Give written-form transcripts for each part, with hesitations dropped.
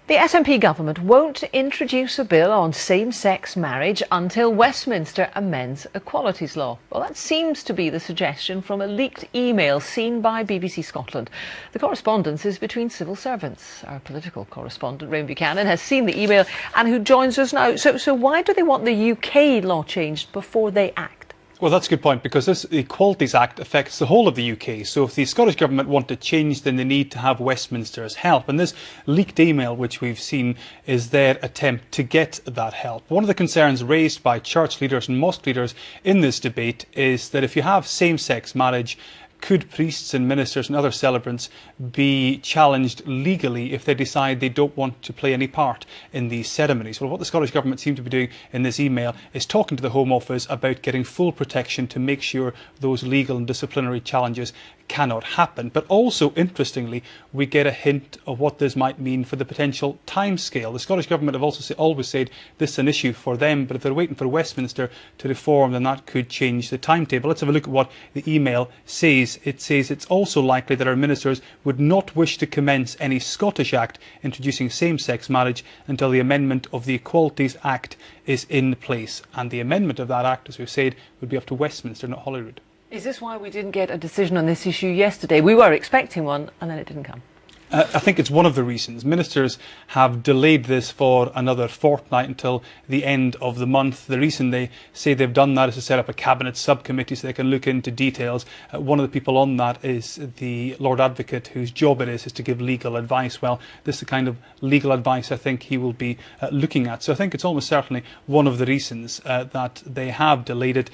The SNP government won't introduce a bill on same-sex marriage until Westminster amends equalities law. Well, that seems to be the suggestion from a leaked email seen by BBC Scotland. The correspondence is between civil servants. Our political correspondent, Raymond Buchanan, has seen the email and who joins us now. So why do they want the UK law changed before they act? Well, that's a good point, because this Equalities Act affects the whole of the UK. So if the Scottish Government want to change, then they need to have Westminster's help. And this leaked email, which we've seen, is their attempt to get that help. One of the concerns raised by church leaders and mosque leaders in this debate is that if you have same-sex marriage, could priests and ministers and other celebrants be challenged legally if they decide they don't want to play any part in these ceremonies? Well, what the Scottish Government seem to be doing in this email is talking to the Home Office about getting full protection to make sure those legal and disciplinary challenges cannot happen. But also, interestingly, we get a hint of what this might mean for the potential timescale. The Scottish Government have also always said this is an issue for them, but if they're waiting for Westminster to reform, then that could change the timetable. Let's have a look at what the email says. It says it's also likely that our ministers would not wish to commence any Scottish Act introducing same-sex marriage until the amendment of the Equalities Act is in place. And the amendment of that Act, as we've said, would be up to Westminster, not Holyrood. Is this why we didn't get a decision on this issue yesterday? We were expecting one and then it didn't come. I think it's one of the reasons. Ministers have delayed this for another fortnight until the end of the month. The reason they say they've done that is to set up a cabinet subcommittee so they can look into details. One of the people on that is the Lord Advocate, whose job it is to give legal advice. Well, this is the kind of legal advice I think he will be looking at. So I think it's almost certainly one of the reasons that they have delayed it.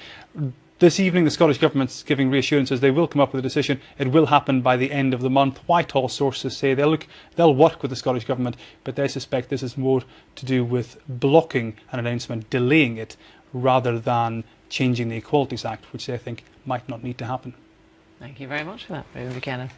This evening, the Scottish Government's giving reassurances they will come up with a decision. It will happen by the end of the month. Whitehall sources say they'll work with the Scottish Government, but they suspect this is more to do with blocking an announcement, delaying it, rather than changing the Equalities Act, which they think might not need to happen. Thank you very much for that, Raymond Buchanan.